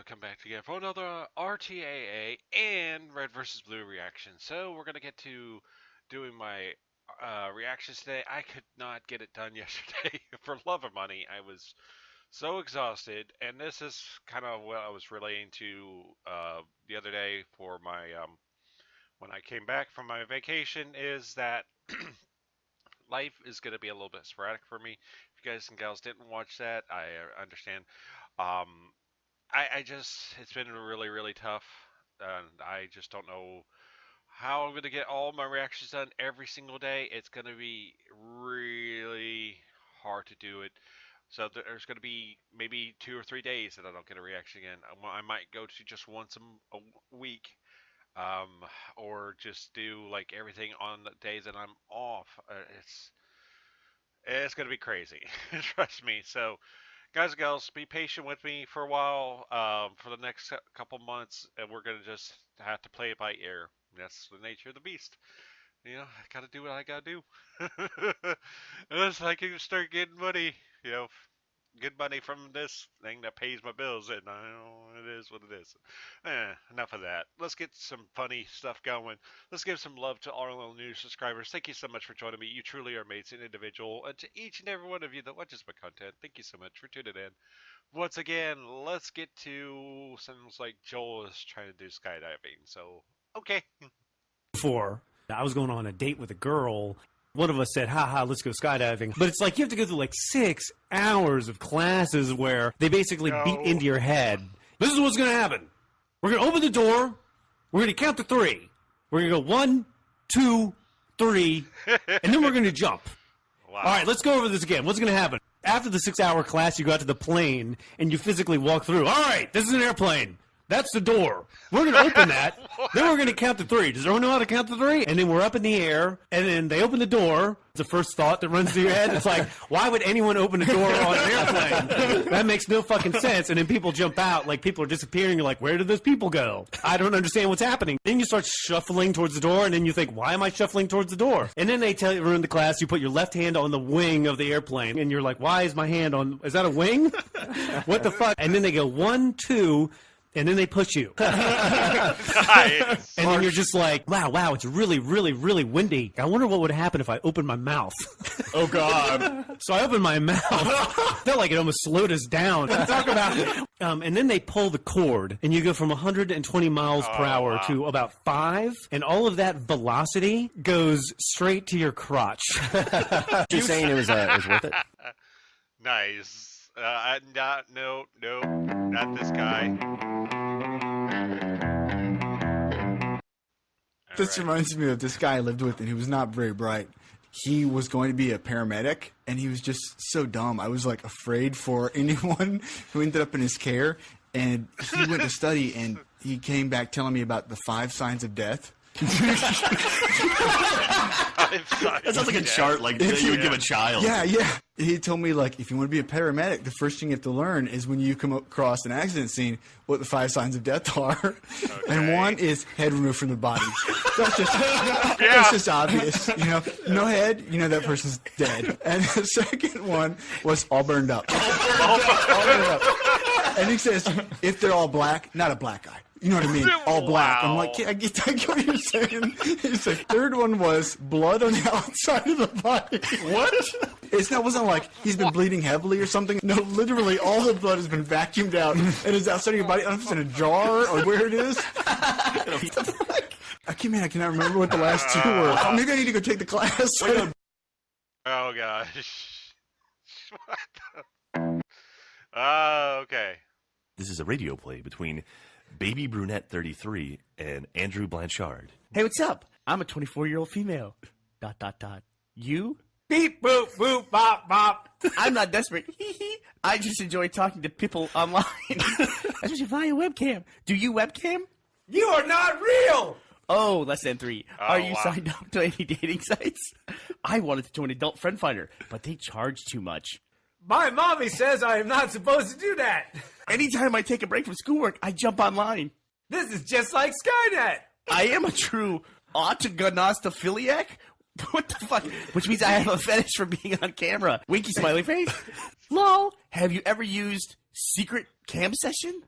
come back again for another RTAA and Red versus Blue reaction. So we're gonna get to doing my reactions today. I could not get it done yesterday for love of money. I was so exhausted, and this is kind of what I was relating to the other day for my when I came back from my vacation. Is that life is gonna be a little bit sporadic for me. If you guys and gals didn't watch that, I understand. Um, I just, it's been really, really tough. And I just don't know how I'm going to get all my reactions done every single day. It's going to be really hard to do it. So there's going to be maybe 2 or 3 days that I don't get a reaction again. I might go to just once a week, um, or just do like everything on the days that I'm off. It's going to be crazy. Trust me. So, guys and gals, be patient with me for a while, for the next couple months, and we're gonna just have to play it by ear. That's the nature of the beast. You know, I gotta do what I gotta do. Unless I can start getting money, good money from this thing that pays my bills, and I know it is what it is. Enough of that. Let's get some funny stuff going. Let's give some love to all our new subscribers. Thank you so much for joining me. You truly are amazing individual. And to each and every one of you that watches my content, thank you so much for tuning in. Once again, let's get to sounds like Joel is trying to do skydiving. So, okay. Before, I was going on a date with a girl. One of us said, haha, let's go skydiving. But it's like you have to go through like 6 hours of classes where they basically beat into your head. This is what's going to happen. We're going to open the door. We're going to count to 3. We're going to go 1, 2, 3, and then we're going to jump. Wow. All right, let's go over this again. What's going to happen? After the 6-hour class, you go out to the plane, and you physically walk through. All right, this is an airplane. That's the door. We're going to open that. Then we're going to count to 3. Does everyone know how to count to 3? And then we're up in the air, and then they open the door. It's the first thought that runs through your head. It's like, why would anyone open a door on an airplane? That makes no fucking sense. And then people jump out, like people are disappearing. You're like, where did those people go? I don't understand what's happening. Then you start shuffling towards the door, and then you think, why am I shuffling towards the door? And then they tell you, in the class, you put your left hand on the wing of the airplane, and you're like, why is my hand on, is that a wing? What the fuck? And then they go 1, 2, and then they push you. Nice. And then you're just like, wow, it's really, really, really windy. I wonder what would happen if I opened my mouth. Oh, God. So I opened my mouth. Felt like it almost slowed us down. Talk about it. And then they pull the cord, and you go from 120 miles per hour to about 5, and all of that velocity goes straight to your crotch. You're saying it was worth it? Nice. No, not this guy. This reminds me of this guy I lived with, and he was not very bright. He was going to be a paramedic, and he was just so dumb. I was, like, afraid for anyone who ended up in his care. And he went to study, and he came back telling me about the 5 signs of death. That sounds like a chart like that you would give a child. Yeah. He told me, like, if you want to be a paramedic, the first thing you have to learn is when you come across an accident scene, what the 5 signs of death are. Okay. And one is head removed from the body. That's just obvious. No head, that person's dead. And the second one was all burned up. All burned up. And he says, if they're all black, not a black guy. You know what I mean? All black. Wow. I'm like, I get what you're saying. He's like, third one was blood on the outside of the body. What? It wasn't like he's been bleeding heavily or something. No, literally all the blood has been vacuumed out and is outside of your body. I don't know if it's in a jar or where it is. I cannot remember what the last 2 were. Oh, maybe I need to go take the class. Oh gosh. What the? Okay. This is a radio play between Baby Brunette 33 and Andrew Blanchard. Hey, what's up? I'm a 24-year-old female. ... You? Beep, boop, boop, bop, bop. I'm not desperate. I just enjoy talking to people online. Especially via webcam. Do you webcam? You are not real! Oh, less than 3. Are you wow. signed up to any dating sites? I wanted to join Adult Friend Finder, but they charge too much. My mommy says I am not supposed to do that. Anytime I take a break from schoolwork, I jump online. This is just like Skynet. I am a true autogonostophiliac? What the fuck? Which means I have a fetish for being on camera. Winky smiley face. Lol. Have you ever used secret cam session?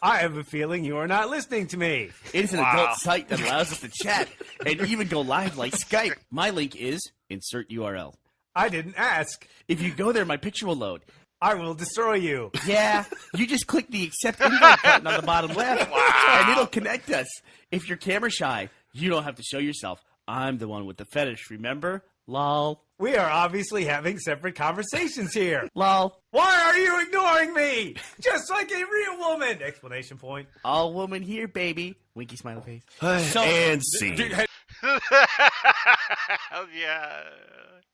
I have a feeling you are not listening to me. It is an adult site that allows us to chat and even go live like Skype. My link is insert URL. I didn't ask. If you go there, my picture will load. I will destroy you. Yeah, you just click the accept invite button on the bottom left, and it'll connect us. If you're camera shy, you don't have to show yourself. I'm the one with the fetish, remember? Lol. We are obviously having separate conversations here. Lol. Why are you ignoring me? Just like a real woman! Exclamation point. All woman here, baby. Winky smiley face. And scene.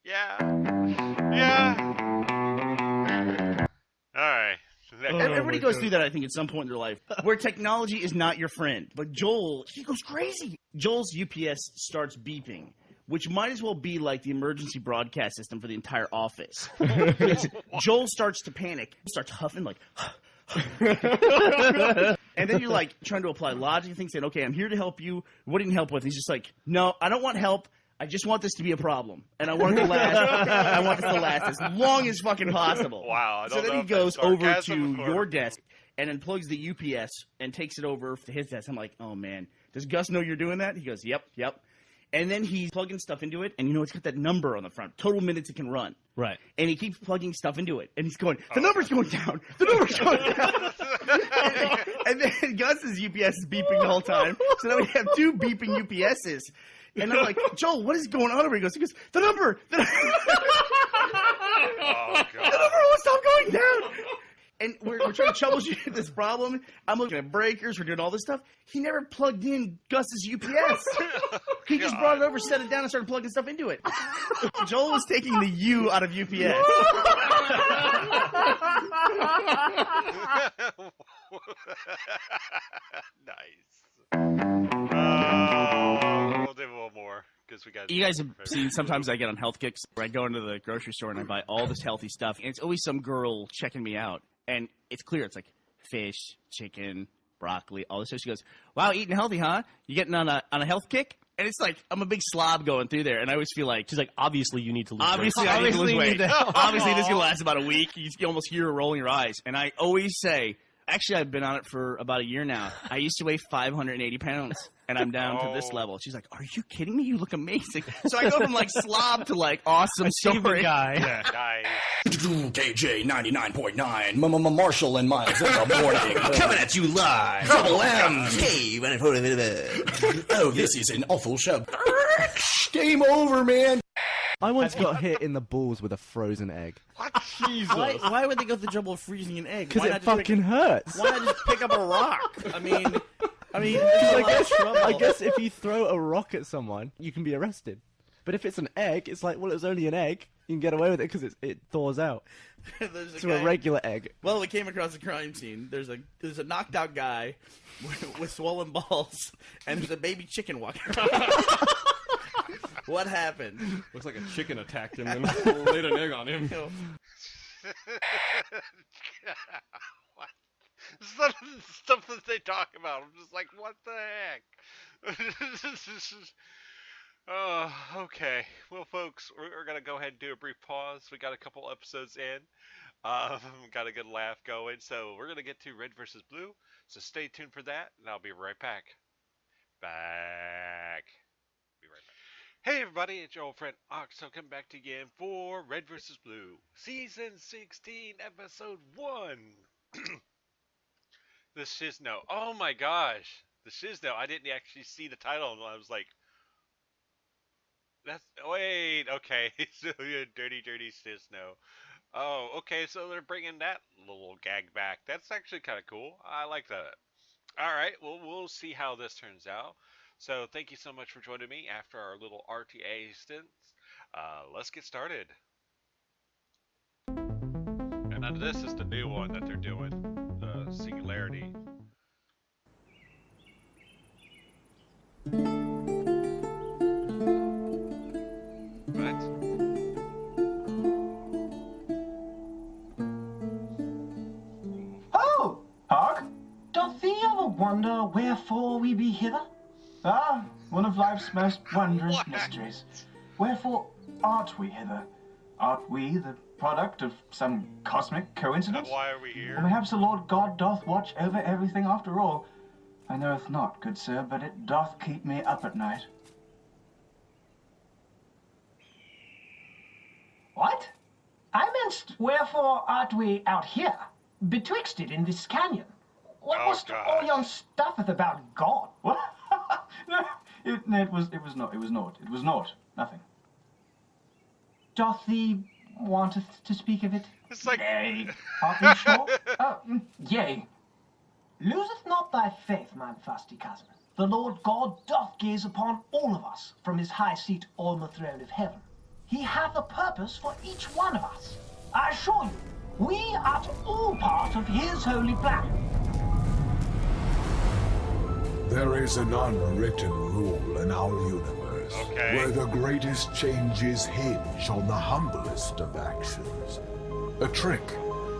Yeah. All right. Everybody goes through that, I think, at some point in their life, where technology is not your friend. But Joel, he goes crazy. Joel's UPS starts beeping, which might as well be like the emergency broadcast system for the entire office. Joel starts to panic. He starts huffing like... And then you're like trying to apply logic and things, saying, okay, I'm here to help you. What didn't help with? He's just like, no, I don't want help. I just want this to be a problem, and I want it to last. I want this to last as long as fucking possible. Wow. So then he goes over to your desk and unplugs the UPS and takes it over to his desk. I'm like, oh man, does Gus know you're doing that? He goes, yep. And then he's plugging stuff into it, and it's got that number on the front, total minutes it can run. Right. And he keeps plugging stuff into it, and he's going, the number's going down. The number's going down. And then Gus's UPS is beeping the whole time. So now we have two beeping UPSs. And I'm like, Joel, what is going on over here? He goes, the number! Oh, God. The number won't stop going down! And we're trying to troubleshoot this problem. I'm looking at breakers. We're doing all this stuff. He never plugged in Gus's UPS. He just brought it over, set it down, and started plugging stuff into it. Joel was taking the U out of UPS. Nice. We'll do one more because we got. You guys have seen. Sometimes I get on health kicks where I go into the grocery store and I buy all this healthy stuff, and it's always some girl checking me out, and it's clear. It's like fish, chicken, broccoli, all this stuff. She goes, "Wow, eating healthy, huh? You getting on a health kick?" And it's like I'm a big slob going through there, and I always feel like She's like, obviously you need to lose obviously weight. I need to lose weight. to- Obviously this can last about a week. You almost hear her rolling her eyes, and I always say. Actually, I've been on it for about a year now. I used to weigh 580 pounds, and I'm down to this level. She's like, are you kidding me? You look amazing. So I go from, like, slob to, like, awesome story. guy. Nice. KJ 99.9, Marshall and Miles in the morning. Coming at you live. Double M. Oh, this is an awful show. Game over, man. I once got hit in the balls with a frozen egg. Why would they go through the trouble of freezing an egg? Because it fucking hurts. Why not just pick up a rock? I mean, I guess if you throw a rock at someone, you can be arrested. But if it's an egg, it's like, well, it was only an egg. You can get away with it because it thaws out. There's a regular egg. Well, we came across a crime scene. There's a knocked out guy with swollen balls, and there's a baby chicken walking around. What happened? Looks like a chicken attacked him and laid an egg on him. What? Some of the stuff that they talk about, I'm just like, what the heck? Oh, okay. Well, folks, we're going to go ahead and do a brief pause. We got a couple episodes in. Got a good laugh going. So we're going to get to Red versus Blue. So stay tuned for that, and I'll be right back. Be right back. Hey everybody, it's your old friend Ox. So come back to you again for Red vs. Blue, Season 16, Episode 1. The Shizno. Oh my gosh. The Shizno. I didn't actually see the title and I was like, wait, okay. So Dirty Shizno. Oh, okay, so they're bringing that little gag back. That's actually kind of cool. I like that. Alright, well, we'll see how this turns out. So thank you so much for joining me after our little RTAA stints. Let's get started. And now this is the new one that they're doing, the Singularity. What? Oh, Hog, doth thee ever wonder wherefore we be hither? Ah, one of life's most wondrous mysteries. Wherefore art we hither? Art we that product of some cosmic coincidence? Why are we here? Or perhaps the Lord God doth watch over everything after all. I knoweth not, good sir, but it doth keep me up at night. What? I meant, wherefore art we out here, betwixt it in this canyon? What Oh, was God. all yon stuffeth about God? What? No, it was naught, nothing. Doth thee wanteth to speak of it? It's like Nay, art thee sure? Yea. Loseth not thy faith, mine fasty cousin. The Lord God doth gaze upon all of us from his high seat on the throne of heaven. He hath a purpose for each one of us. I assure you, we are all part of his holy plan. There is an unwritten rule in our universe where the greatest changes hinge on the humblest of actions. A trick,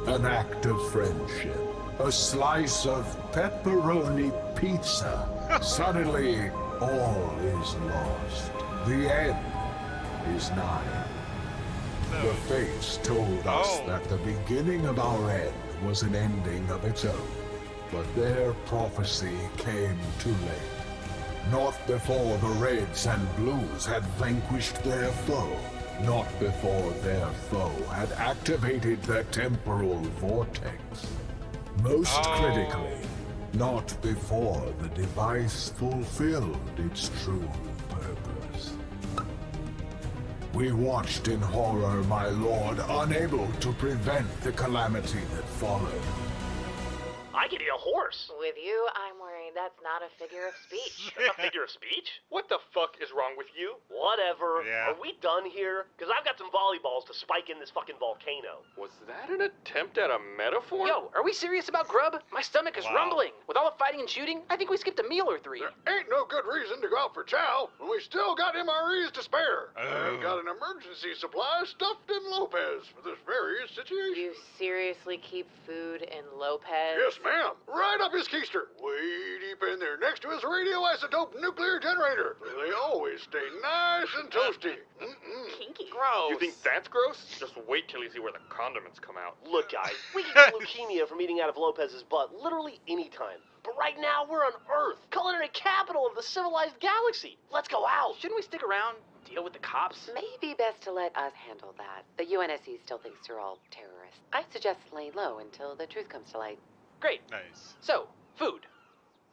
an act of friendship, a slice of pepperoni pizza. Suddenly, all is lost. The end is nigh. The fates told us that the beginning of our end was an ending of its own. But their prophecy came too late. Not before the Reds and Blues had vanquished their foe. Not before their foe had activated the temporal vortex. Most critically, not before the device fulfilled its true purpose. We watched in horror, my lord, unable to prevent the calamity that followed. I could eat a horse. With you, I'm worried that's not a figure of speech. A figure of speech? What the fuck is wrong with you? Whatever. Yeah. Are we done here? Because I've got some volleyballs to spike in this fucking volcano. Was that an attempt at a metaphor? Yo, are we serious about grub? My stomach is rumbling. With all the fighting and shooting, I think we skipped a meal or three. There ain't no good reason to go out for chow when we still got MREs to spare. I've got an emergency supply stuffed in Lopez for this very situation. You seriously keep food in Lopez? Yes, ma'am. Right up his keister. Way deep in there, next to his radioisotope nuclear generator. They always stay nice and toasty. Kinky. Gross. You think that's gross? Just wait till you see where the condiments come out. Look, guys, we can get leukemia from eating out of Lopez's butt literally any time. But right now, we're on Earth, culinary capital of the civilized galaxy. Let's go out. Shouldn't we stick around, deal with the cops? Maybe best to let us handle that. The UNSC still thinks you're all terrorists. I suggest laying low until the truth comes to light. Great. Nice. So, food.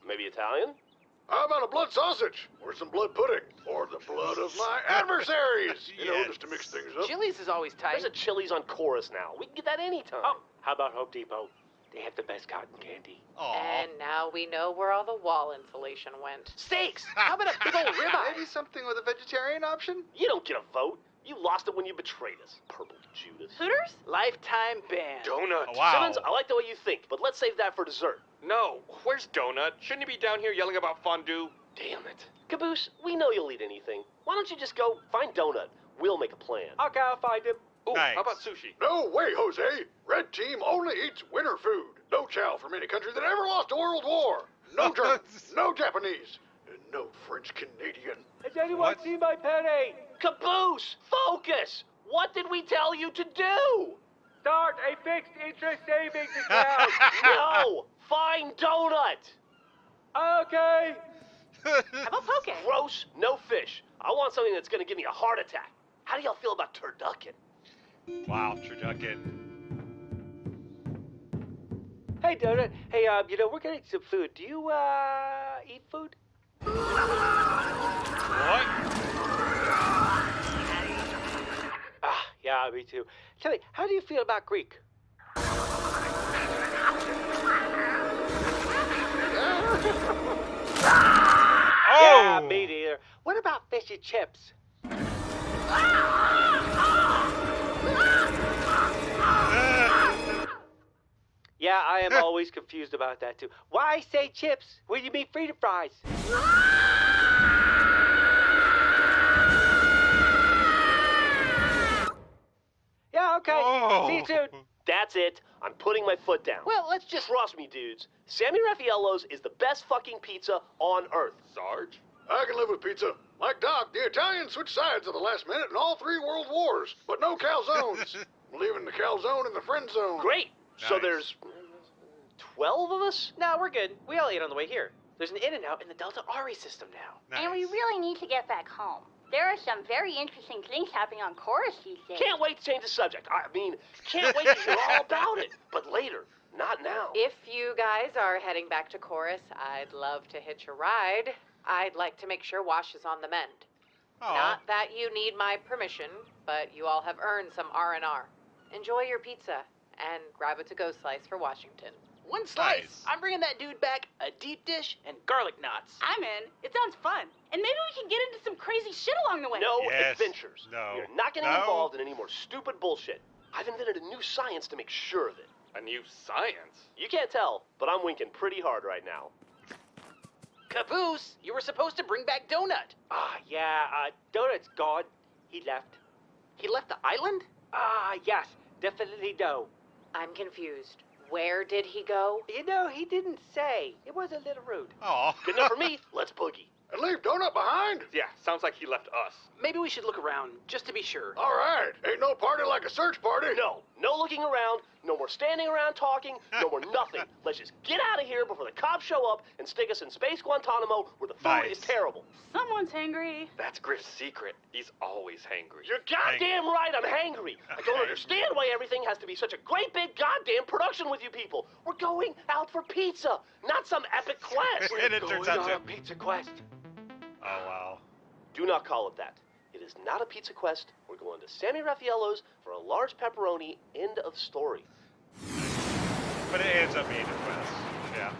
Maybe Italian? How about a blood sausage? Or some blood pudding? Or the blood of my adversaries? You know, just to mix things up. Chili's is always tight. There's a Chili's on Chorus now. We can get that anytime. Oh. How about Home Depot? They have the best cotton candy. And now we know where all the wall insulation went. Steaks! How about a big old ribeye? Maybe something with a vegetarian option? You don't get a vote. You lost it when you betrayed us. Purple Judas. Hooters? Lifetime ban. Donut. Oh, wow. Simmons, I like the way you think, but let's save that for dessert. No, where's Donut? Shouldn't he be down here yelling about fondue? Damn it. Caboose, we know you'll eat anything. Why don't you just go find Donut? We'll make a plan. Okay, I'll find him. Ooh, Nice. how about sushi? No way, Jose. Red team only eats winter food. No chow from any country that ever lost a world war. No Germans, no Japanese, and no French Canadian. Has anyone seen my penny? Caboose, focus! What did we tell you to do? Start a fixed interest savings account. No! Find Donut! Okay. How about poke? Gross, no fish. I want something that's gonna give me a heart attack. How do y'all feel about turducken? Wow, turducken. Hey, Donut. Hey, we're getting some food. Do you, eat food? What? Yeah, me too. Tell me, how do you feel about Greek? Yeah, me neither. What about fish and chips? Yeah, I am always confused about that too. Why say chips when you mean freedom fries? Yeah, okay. See you soon. That's it. I'm putting my foot down. Well, let's just... Trust me, dudes. Sammy Raffaello's is the best fucking pizza on Earth. Sarge? I can live with pizza. Like Doc, the Italians switched sides at the last minute in all 3 world wars, but no calzones. leaving the calzone in the friend zone. Great. So Nice. there's 12 of us? No, we're good. We all ate on the way here. There's an In-N-Out in the Delta Ari system now. Nice. And we really need to get back home. There are some very interesting things happening on Chorus these days. Can't wait to change the subject. I mean, can't wait to hear all about it. But later, not now. If you guys are heading back to Chorus, I'd love to hitch a ride. I'd like to make sure Wash is on the mend. Aw. Not that you need my permission, but you all have earned some R&R. Enjoy your pizza, and grab a to-go slice for Washington. One slice. Nice. I'm bringing that dude back a deep dish and garlic knots. I'm in. It sounds fun. And maybe we can get into some crazy shit along the way. No Yes. adventures. No. You're not getting No. involved in any more stupid bullshit. I've invented a new science to make sure of it. A new science? You can't tell, but I'm winking pretty hard right now. Caboose, you were supposed to bring back Donut. Donut's gone. He left. He left the island? Yes, definitely no. I'm confused. Where did he go? You know, he didn't say. It was a little rude. Aw. Good enough for me. Let's boogie. And leave Donut behind? Yeah, sounds like he left us. Maybe we should look around, just to be sure. All right. Ain't no party like a search party. No looking around, no more standing around talking, no more nothing. Let's just get out of here before the cops show up and stick us in Space Guantanamo where the food Nice. is terrible. Someone's hangry. That's Griff's secret. He's always hangry. You're goddamn right, I'm hangry. I don't understand why everything has to be such a great big goddamn production with you people. We're going out for pizza, not some epic quest. And it turns out to... Pizza quest. Oh, wow. Do not call it that. It is not a pizza quest. We're going to Sammy Raffaello's for a large pepperoni. End of story. But it ends up being a quest. Yeah.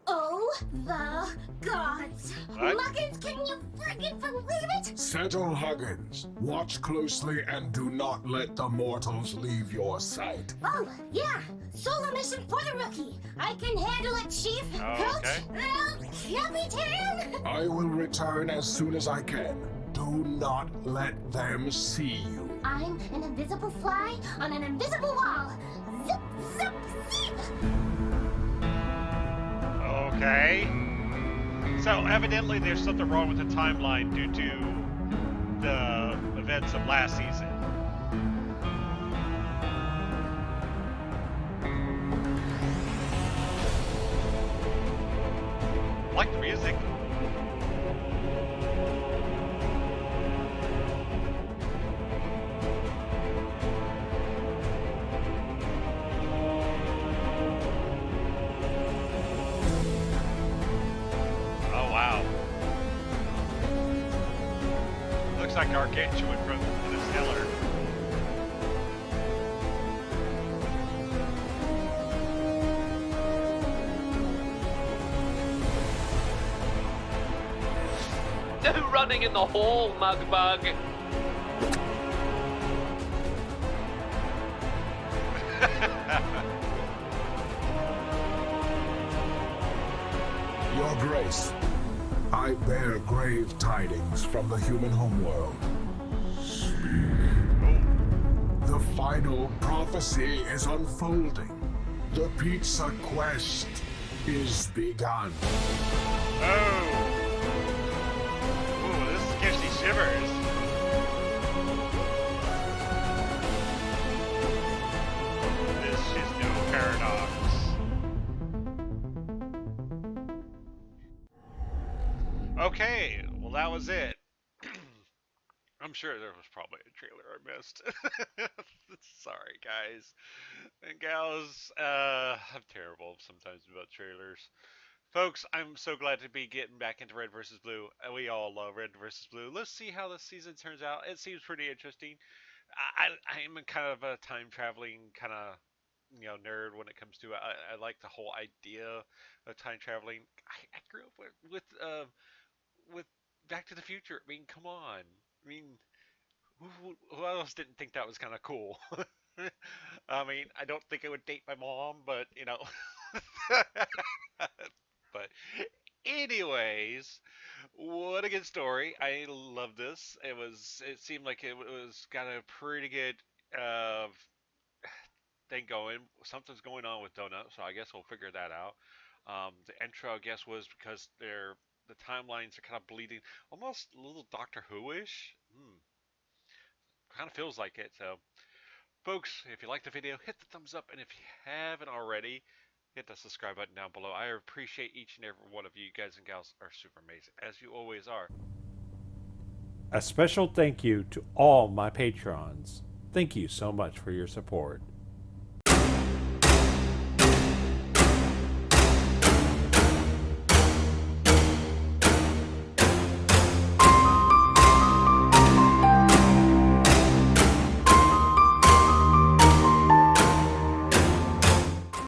Oh, the gods. What? Muggins, can you friggin' believe it? Settle, Huggins. Watch closely and do not let the mortals leave your sight. Oh, yeah. Solo mission for the rookie. I can handle it, Chief. Oh, Coach? Capitan? I will return as soon as I can. Do not let them see you. I'm an invisible fly on an invisible wall. Zip, zip, zip. Okay. So evidently there's something wrong with the timeline due to the events of last season. I like the music. Oh wow. Looks like Gargantuan from Interstellar. No running in the hall, Mugbug. Your Grace, I bear grave tidings from the human homeworld. The final prophecy is unfolding. The pizza quest is begun. Oh. Ooh, this gives me shivers. This is no paradox. Okay, well that was it. I'm sure there was probably a trailer I missed. Sorry, guys and gals. I'm terrible sometimes about trailers. Folks, I'm so glad to be getting back into Red vs. Blue. We all love Red vs. Blue. Let's see how this season turns out. It seems pretty interesting. I'm kind of a time traveling kind of nerd when it comes to it. I like the whole idea of time traveling. I grew up with Back to the Future. I mean, come on. I mean, who else didn't think that was kind of cool? I mean, I don't think I would date my mom, but But anyways, what a good story. I love this. It seemed like it was got a pretty good thing going. Something's going on with Donut, so I guess we'll figure that out. The intro, I guess, was because the timelines are kind of bleeding, almost a little Doctor Who-ish. kind of feels like it. So, folks, if you liked the video, hit the thumbs up, and if you haven't already, hit the subscribe button down below. I appreciate each and every one of you. You guys and gals are super amazing, as you always are. A special thank you to all my patrons. Thank you so much for your support.